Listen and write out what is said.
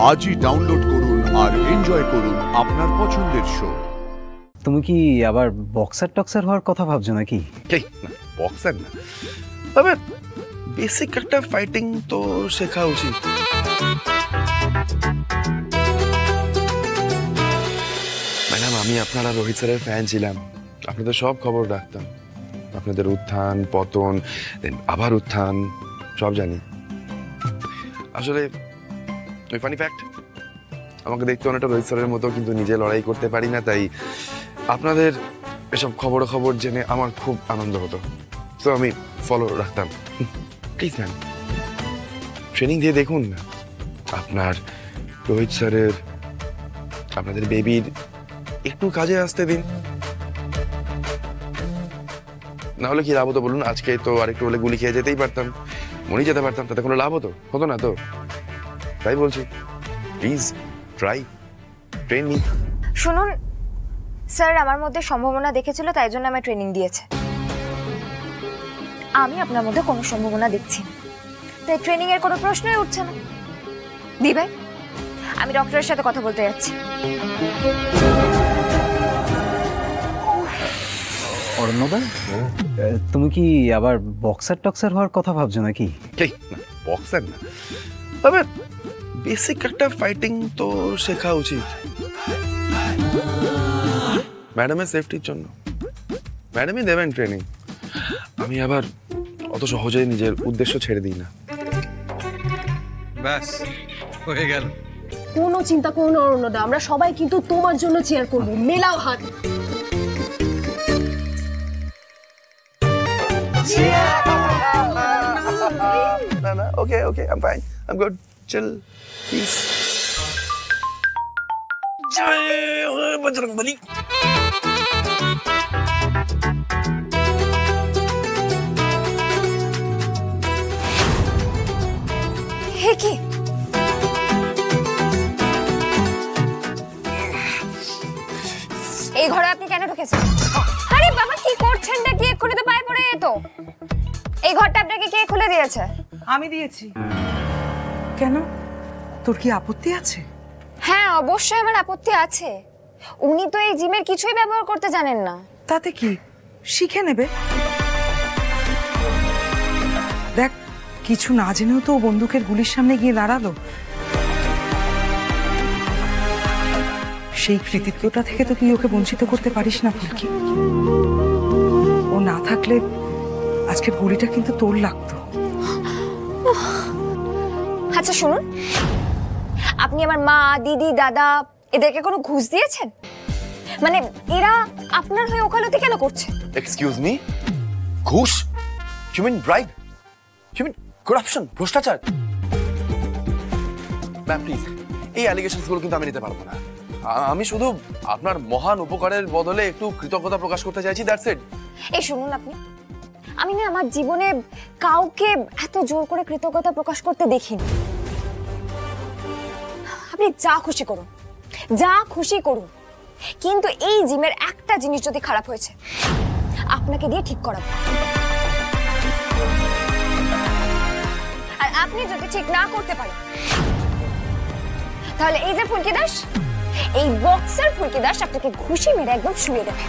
আজই ডাউনলোড করুন আর এনজয় করুন আপনার পছন্দের শো। তুমি কি আবার বক্সার টক্সার হওয়ার কথা ভাবছো নাকি? না, বক্সার না, তবে বেসিক একটা ফাইটিং তো শেখা উচিত। ম্যাডাম, আমি আপনারা রোহিত স্যারের ফ্যান ছিলাম, আপনাদের সব খবর রাখতাম, আপনাদের উত্থান পতন আবার উত্থান সব জানি। আসলে ওই ফানি ফ্যাক্ট, আমাকে দেখতে অনেকটা রোহিত স্যারের মতো, কিন্তু নিজে লড়াই করতে পারি না, তাই আপনাদের এসব খবর জেনে আমার খুব আনন্দ হতো, তো আমি ফলো রাখতাম। প্লিজ ম্যাম, ট্রেনিং দিয়ে দেখুন না, আপনার রোহিত স্যারের আপনাদের বেবির একটু কাজে আসতে দিন, না হলে কি লাভ হতো বলুন? আজকে তো আরেকটু হলে গুলি খেয়ে যেতেই পারতাম, মরেই যেতে পারতাম, তাতে কোনো লাভ হতো না তো। তাই বলছি, প্লিজ ট্রাই, ট্রেন নি। শুনুন স্যার, আমার মধ্যে সম্ভাবনা দেখেছিল, তাই জন্য আমায় ট্রেনিং দিয়েছে। আমি আপনার মধ্যে কোনো সম্ভাবনা দেখছি না, তাই ট্রেনিং এর কোনো প্রশ্নই উঠছে না। দি ভাই, আমি ডক্টরের সাথে কথা বলতে যাচ্ছি। অরণ্যদা, তুমি কি আবার বক্সার টক্সার হওয়ার কথা ভাবছো নাকি? না, বক্সার না, তবে বেসিক একটা ফাইটিং তো শেখা উচিত ম্যাডামের সেফটির জন্য। ম্যাডামই দেবেন ট্রেনিং, আমি আবার অত সহজে নিজের উদ্দেশ্য ছেড়ে দিই না। ব্যাস হয়ে গেল। কোনো চিন্তা করো না অরণ্যদা, আমরা সবাই কিন্তু তোমার জন্য চেয়ার করবো। মেলাও হাত। না, ওকে, I'm fine, I'm good, chill, peace. জয় বজরংবলী। হে কি? এই ঘরে আপনি কেন ঢুকেছেন? আরে বাবা, কি করছেন? নাকি এক্ষুনি তো পায়ে পড়ে যেত। এই ঘরটা আপনাকে কে খুলে দিয়েছে? আমি দিয়েছি। কেন, তোর কি আপত্তি আছে? হ্যাঁ, অবশ্যই আমার আপত্তি আছে। উনি তো এই জিমের কিছুই ব্যবহার করতে জানেন না। তাতে কি, শিখে নেবে। দেখ, কিছু না জেনেও তো বন্দুকের গুলির সামনে গিয়ে দাঁড়ালো। সেই কৃতিত্বটা থেকে তো তুই ওকে বঞ্চিত করতে পারিস না ফুলকি। ও না থাকলে আজকের গুলিটা কিন্তু তোর লাগতো। আচ্ছা শুনুন, আপনি আমার মা, দিদি, দাদা এদেরকে কোনো ঘুষ দিয়েছেন? মানে এরা আপনার হয়ে ওকালতি কেন করছে? এক্সকিউজ মি, ঘুষ? You mean bribe? You mean corruption, ভ্রষ্টাচার? ম্যাম প্লিজ, এই অ্যালিগেশনস গুলো কিন্তু আমি নিতে পারবো না। আমি শুধু আপনার মহান উপকারের বদলে একটু কৃতজ্ঞতা প্রকাশ করতে চাইছি, দ্যাটস ইট। এই শুনুন, আমি না আমার জীবনে কাউকে এত জোর করে কৃতজ্ঞতা প্রকাশ করতে দেখিনি। আপনি যা খুশি করুন, কিন্তু এই জিমের একটা জিনিস যদি খারাপ হয়েছে, আপনাকে দিয়ে ঠিক করাবো। আর আপনি যদি ঠিক না করতে পারেন, তাহলে এই যে ফুলকি দাস, এই বক্সার ফুলকি দাস আপনাকে ঘুষি মেরে একদম শুয়ে দেবে।